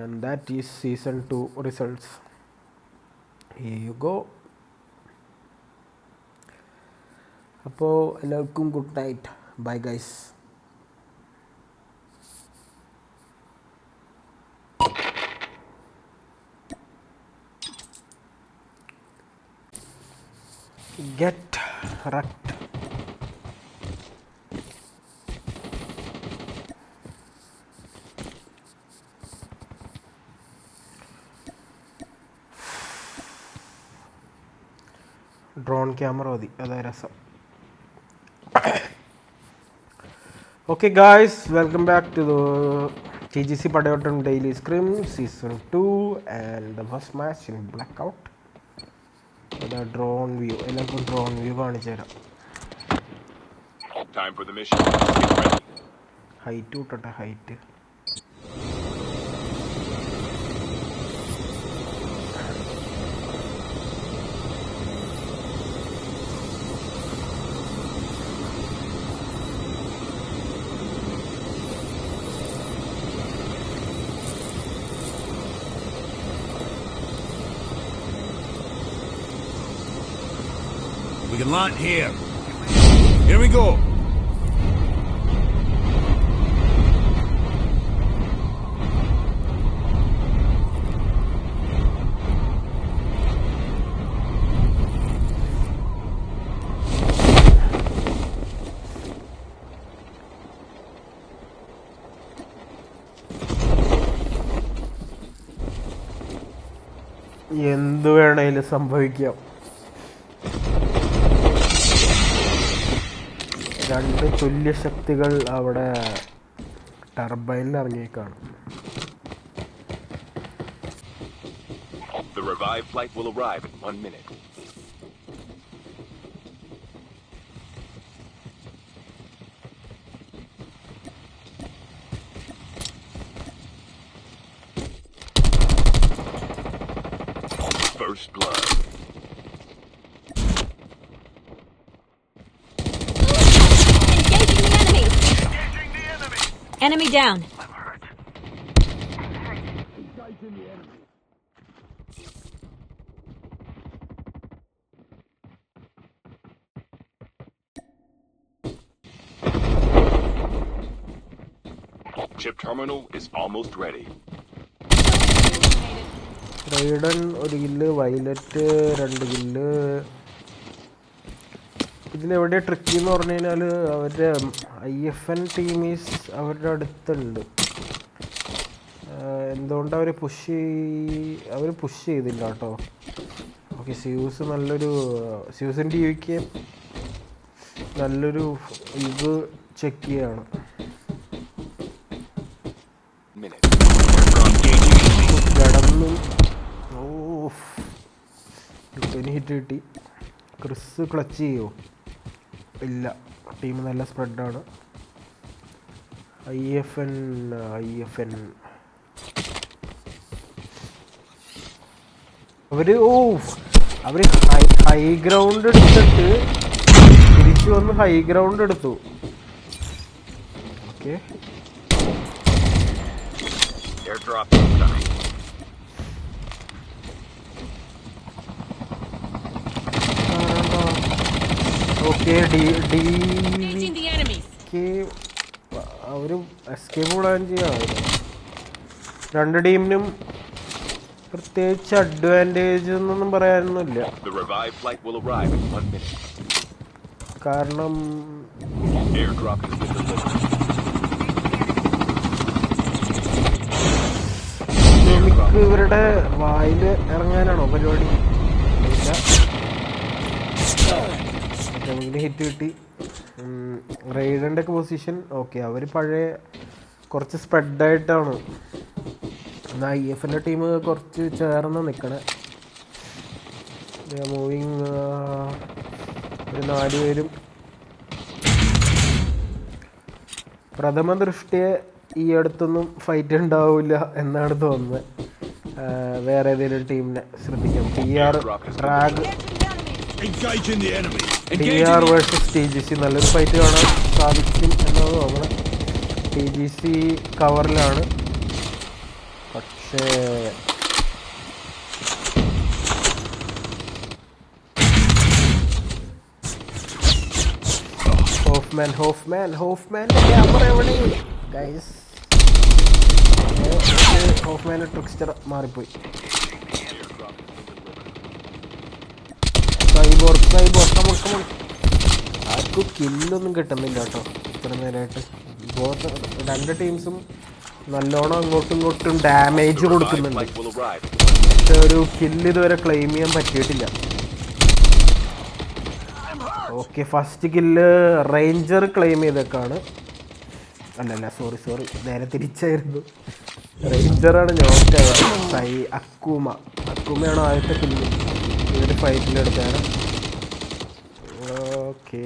And that is season 2 results. Here you go. അപ്പോൾ എല്ലാവർക്കും good night. Bye guys. Get wrecked. Drone camera മതി, അതാ രസം. Okay guys, welcome back to the TGC Padayotam Daily Scrim Season 2 and the first match in Blackout. The drone view. എല്ലാവർക്കും drone view കാണിച്ചു തരാം. Time for the mission. Get ready. Height വിട്ടട്ടെ, height. We can land here. Here we go. എന്ത് വേണേലും സംഭവിക്കാം. രണ്ട് തുല്യ ശക്തികൾ അവിടെ ടർബൈനിൽ ഇറങ്ങിയേക്കാണ്. The revived flight will arrive in 1 minute. First blood. Engaging the enemy. Enemy down. Chip terminal is almost ready. Raiden 1 kill, Violet 2 kill. ഇതിലെവിടെ tricky എന്ന് പറഞ്ഞു കഴിഞ്ഞാൽ അവരുടെ IFN ടീമീസ് അവരുടെ അടുത്തുണ്ട്. എന്തുകൊണ്ട് അവർ പുഷ് ചെയ്തില്ല കേട്ടോ. ഓക്കെ, സ്യൂസ് നല്ലൊരു സ്യൂസിൻ്റെ ടിവിക്ക് നല്ലൊരു ഇത് ചെക്ക് ചെയ്യാണ്. കിടന്നു. ഹിറ്റ് കിട്ടി. ക്രിസ് ക്ലച്ച് ചെയ്യോ? ഇല്ല, ടീം നല്ല സ്പ്രെഡാണ്. IFN അവര് ഹൈ ഗ്രൗണ്ട് എടുത്തിട്ട് തിരിച്ചു വന്ന് ഹൈ ഗ്രൗണ്ട് എടുത്തു. Okay, Airdrop incoming. Okay. Engaging the enemies. അവര് എസ്കേപ്പ് പ്ലാൻ ചെയ്യാം. രണ്ട് ടീമിനും പ്രത്യേകിച്ച് അഡ്വാൻറ്റേജ് എന്നൊന്നും പറയാനൊന്നുമില്ല. The revived flight will arrive in 1 minute. കാരണം Airdrop has been delivered. നമുക്ക് ഇവരുടെ വായില് ഇറങ്ങാനാണോ പരിപാടി? ഇല്ല, നമുക്ക് ഹിറ്റ് കിട്ടി. റൈഡറിൻ്റെ ഒക്കെ പൊസിഷൻ ഓക്കെ. അവർ പഴയ കുറച്ച് സ്പ്രെഡായിട്ടാണ്. എന്നാൽ IFൻ്റെ ടീം കുറച്ച് ചേർന്ന് നിൽക്കണേ. മൂവിങ് ഒരു 4 പേരും. പ്രഥമ ദൃഷ്ടിയെ ഈ അടുത്തൊന്നും ഫൈറ്റ് ഉണ്ടാവില്ല എന്നാണ് തോന്നുന്നത്. വേറെ ഏതെങ്കിലും ടീമിനെ ശ്രദ്ധിക്കാം. Engaging the enemy. TR versus TGC നല്ലൊരു ഫൈറ്റ് കാണാൻ സാധിക്കും എന്നാണ് തോന്നുന്നത്. TGC കവറിലാണ്, പക്ഷേ ഹോഫ്മാൻ ക്യാമറ എവിടെ ഗൈസ്? ഹോഫ്മാൻ ട്രിക്സ്റ്റർ മാറിപ്പോയി. ആർക്കും കില്ലൊന്നും കിട്ടുന്നില്ല കേട്ടോ ഇത്ര നേരമായിട്ട്. രണ്ട് ടീംസും നല്ലോണം അങ്ങോട്ടും ഇങ്ങോട്ടും ഡാമേജ് കൊടുക്കുന്നുണ്ട്. പക്ഷെ ഒരു കില്ല് ഇതുവരെ ക്ലെയിം ചെയ്യാൻ പറ്റിയിട്ടില്ല. Okay, first kill Ranger claim ചെയ്തേക്കാണ്. അല്ലല്ല, സോറി, നേരെ തിരിച്ചായിരുന്നു. റേഞ്ചറാണ് നോക്കായത്. അക്കൂമയാണ് ആദ്യത്തെ കില്ല് ഇവര് ഫൈറ്റിലെടുത്താണ്. ഓക്കെ,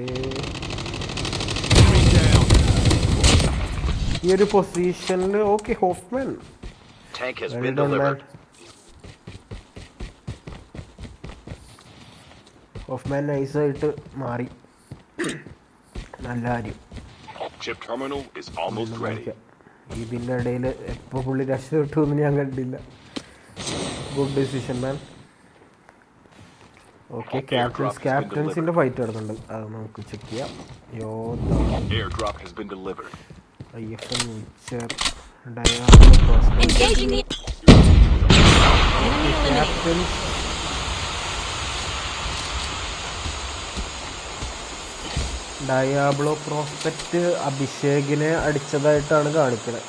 ഈ ഒരു പൊസിഷനിൽ ഓക്കെ ഹോഫ്മാൻ ഹോഫ്മാൻ നൈസായിട്ട് മാറി. നല്ല കാര്യം. ഇതിൻ്റെ ഇടയിൽ എപ്പോൾ പുള്ളി രക്ഷപ്പെട്ടു എന്ന് ഞാൻ കണ്ടില്ല. ഗുഡ് ഡിസിഷൻ മാൻ. ഓക്കെ ക്യാപ്റ്റൻസിന്റെ ഫൈറ്റ് നടക്കുന്നുണ്ട്. അത് നമുക്ക് ചെക്ക് ചെയ്യാം. Airdrop has been delivered. IFN Witcher Diablo Prospect Engaging the enemy eliminated. Captains Diablo Prospect അഭിഷേകിനെ അടിച്ചതായിട്ടാണ് കാണിക്കുന്നത്.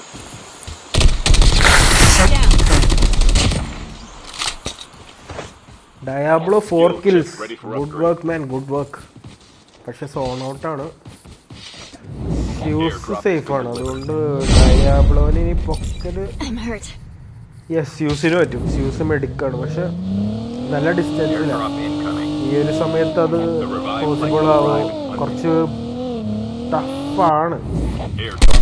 Down. Diablo 4 kills. Good work man, good work. പക്ഷെ സോൺ ഔട്ടാണ്. സ്യൂസ് സേഫ് ആണ്, അതുകൊണ്ട് ഡയാബ്ലോന് ഇനി പൊക്കല് I'm hurt. യെസ് സ്യൂസിന് പറ്റും. സ്യൂസ് മെഡിക്കാണ്, പക്ഷെ നല്ല ഡിസ്റ്റൻസിലാണ്. Airdrop incoming. ഈ ഒരു സമയത്ത് അത് പോസിബിൾ ആവും. കുറച്ച് ടഫാണ്. Airdrop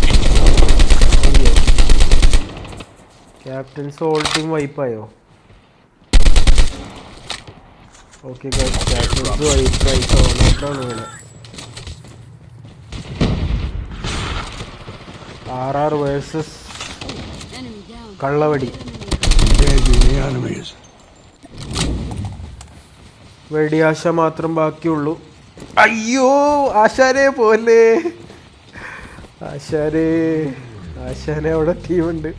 ക്യാപ്റ്റൻസ് ഓൾ ടീം വൈപ്പായോ? ഓക്കെ ക്യാപ്റ്റൻസ് വൈപ്പായി. സോണോട്ടാണ് വീണത്. RR versus കള്ളവടി. വെടിയാശ മാത്രം ബാക്കിയുള്ളൂ. അയ്യോ ആശാനെ പോലെ, ആശാനെ അവിടെ ടീമുണ്ട്.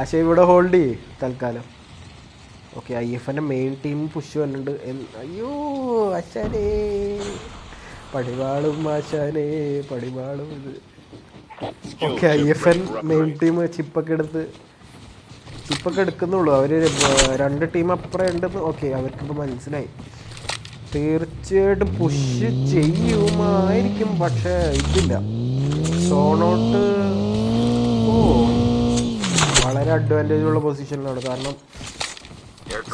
ആശ ഇവിടെ ഹോൾഡ് ചെയ്യേ തൽക്കാലം. ഓക്കെ IFന്റെ മെയിൻ ടീം പുഷ് വന്നിട്ടുണ്ട്. അയ്യോ ആശാനെ പടിവാളും, ആശാനെ പടിവാളും. ഇത് ഓക്കെ IFN മെയിൻ ടീം ചിപ്പൊക്കെ എടുക്കുന്നുള്ളൂ. അവര് 2 ടീം അപ്പുറം ഉണ്ടെന്ന്. ഓക്കെ അവർക്കിപ്പോൾ മനസ്സിലായി. തീർച്ചയായിട്ടും പുഷ് ചെയ്യുമായിരിക്കും, പക്ഷേ ഇതില്ല. സോണോട്ട് വളരെ അഡ്വാൻറ്റേജ് ഉള്ള പൊസിഷനിലാണ്. കാരണം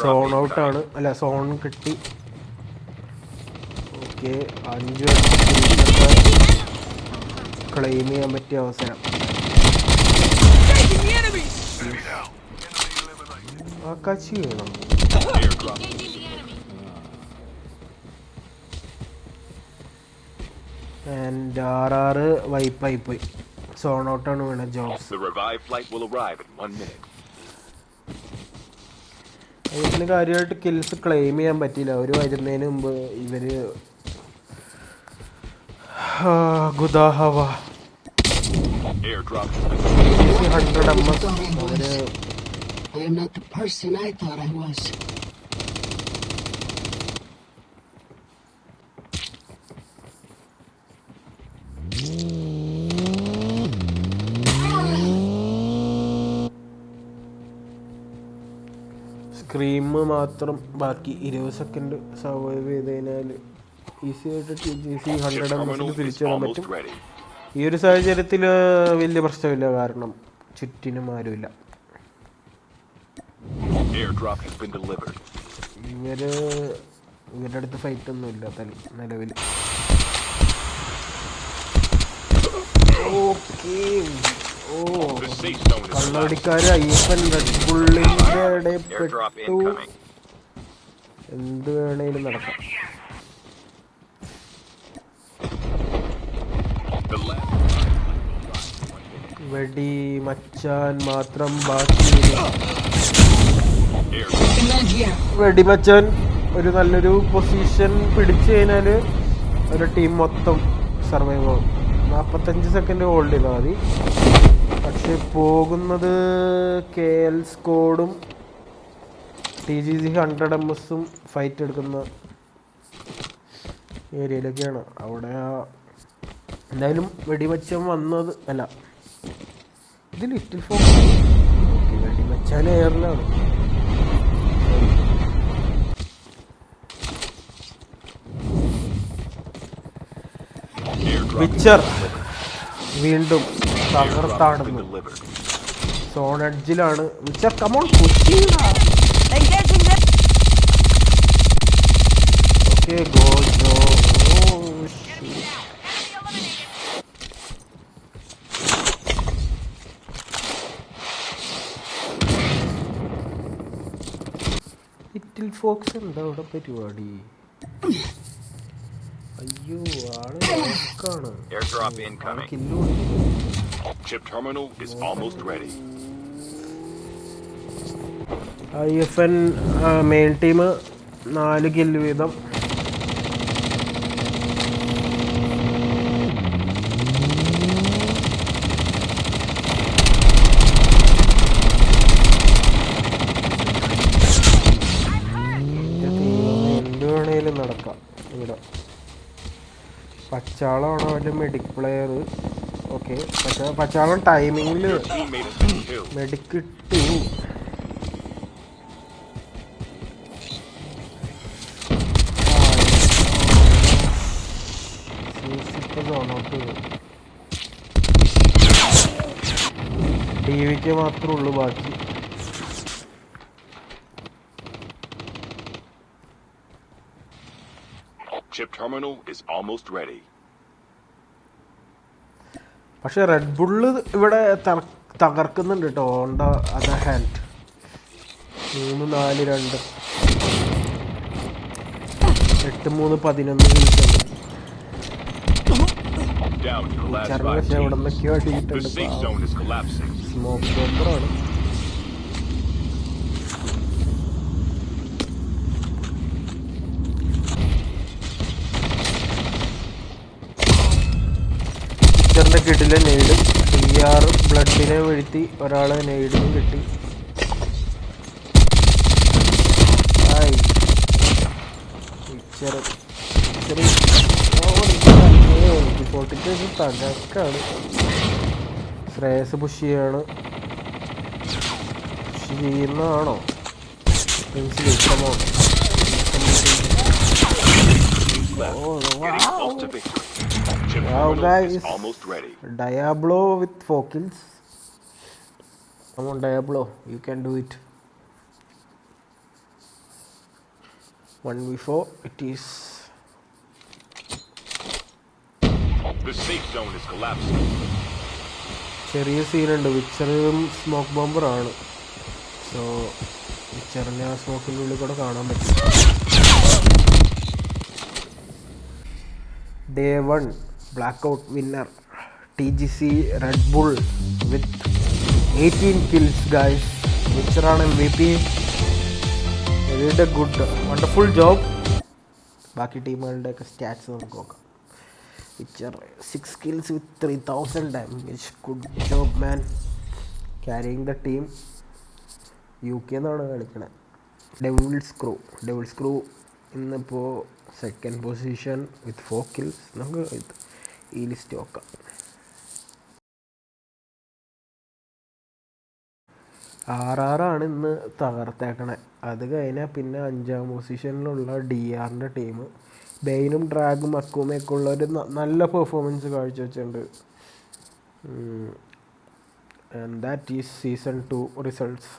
സോൺ ഔട്ടാണ്, അല്ല സോൺ കിട്ടി. ഓക്കെ 5 ക്ലെയിം ചെയ്യാൻ പറ്റിയ അവസരം. ആക്കാച്ചി വേണം. ആൻഡ് RR വൈപ്പായി പോയി. സോൺ ഔട്ടാണ് വീണ Jobs. The revived flight will arrive in 1 minute. ഇതിന് കാര്യമായിട്ട് കിൽസ് ക്ലെയിം ചെയ്യാൻ പറ്റിയില്ല. അവർ വരുന്നതിന് മുമ്പ് ഇവര് ഗുദാഹവ 100 MS അവര് I am not the person I thought I was. Scream മാത്രം ബാക്കി. 20 സെക്കൻഡ് സർവൈവ് ചെയ്ത് കഴിഞ്ഞാൽ ഈസി ആയിട്ട് TGC 100 MS തിരിച്ചു വരാൻ പറ്റും. ഈ ഒരു സാഹചര്യത്തിൽ വലിയ പ്രശ്നമില്ല, കാരണം ചുറ്റിനും ആരുമില്ല. ഇവരുടെ അടുത്ത് ഫൈറ്റ് ഒന്നുമില്ല നിലവിൽ. ഓക്കെ കള്ളവടിക്കാര് IFN റെഡ് ബുള്ളിന്റെ ഇടയിൽ പെട്ടു. എന്ത് വേണേലും നടക്കാം. വെടി മച്ചാൻ മാത്രം ബാക്കി. വെടിമച്ചാൻ ഒരു നല്ലൊരു പൊസിഷൻ പിടിച്ചു കഴിഞ്ഞാൽ ഒരു ടീം മൊത്തം സർവൈവ് ആവും. 45 സെക്കൻഡ് ഹോൾഡ് ചെയ്താൽ മതി. പക്ഷെ പോകുന്നത് KL സ്കോഡും TGC 100 MSഉം ഫൈറ്റ് എടുക്കുന്ന ഏരിയയിലൊക്കെയാണ്. അവിടെ എന്തായാലും വെടിമച്ചാൻ വന്നത് അല്ല, ഇത് ലിറ്റിൽ ഫോക്സ്. വെടിമച്ചാൻ എയറിലാണ്. വിച്ചർ വീണ്ടും തകർത്താടുന്നു. സോൺ എഡ്ജിലാണ് വിച്ചർ. കമോൺ ഓക്കെ ഗോ ജോ. ലിറ്റിൽ ഫോക്സ് എന്താ ഇവിടെ പരിപാടി? അയ്യോ ആള് നോക്കാണ്. Chip terminal is almost ready. IFN main team 4 kill വീതം. വേണേലും നടക്കാം ഇവിടെ. പച്ചാളമാണ് അവൻ്റെ മെഡിക് പ്ലെയർ. ഓക്കെ, പച്ചാളം ടൈമിങ്ങിൽ Your teammate has been killed. മെഡിക്ക് ഇട്ടു. ടിവിക്ക് മാത്രമേ ഉള്ളൂ ബാക്കി. Chip terminal is almost ready. പക്ഷെ റെഡ് ബുള്ള് ഇവിടെ തകർക്കുന്നുണ്ട് കേട്ടോ. Honda other hand 3-4-2 8-3-11 Down to the last 5 പക്ഷെ അവിടെ teams. നിന്നൊക്കെയോ The അടിയിട്ടുണ്ട്. safe zone is collapsing. Smoke ബോംബറാണ്. പിക്ചറിന്റെ കിടിലെ നെയ്ഡ്. DR ബ്ലഡിനെ വീഴ്ത്തി ഒരാളെ നെയ്ഡിനും കിട്ടി. തകർക്കാണ്. ശ്രേയസ് പുഷ് ചെയ്യാണ്. പുഷ് ചെയ്യുന്നതാണോ? Getting close to victory. Chip Wow, terminal guys. is almost ready. Diablo with 4 kills. Come on, Diablo, you can do it. 1v4 it is. The safe zone is collapsing. ചെറിയ സീനുണ്ട്. വിച്ചറും smoke ബോംബറാണ്. So വിച്ചറിനെ ആ സ്മോക്കിൻ്റെ ഉള്ളിൽ കൂടെ കാണാൻ പറ്റും. Day 1 blackout winner TGC Red Bull with 18 kills guys. വിച്ചറാണ് MVP. a good wonderful job. ബാക്കി ടീമുകളുടെയൊക്കെ stats നമുക്ക് നോക്കാം. വിച്ചർ 6 kills with 3000 damage. Good job man, carrying the team. UK എന്നാണ് കളിക്കണത്. ഡെവിൾസ് ക്രൂ ഇന്നിപ്പോൾ സെക്കൻഡ് പൊസിഷൻ വിത്ത് 4 kills. നമുക്ക് ഈ list നോക്കാം. RR ഇന്ന് തകർത്തേക്കണേ. അത് കഴിഞ്ഞാൽ പിന്നെ 5ാം പൊസിഷനിലുള്ള DR ടീം. ബെയിനും ഡ്രാഗും അക്കുമയൊക്കെ ഉള്ളൊരു നല്ല പെർഫോമൻസ് കാഴ്ചവെച്ചിട്ടുണ്ട്. And that is season 2 results.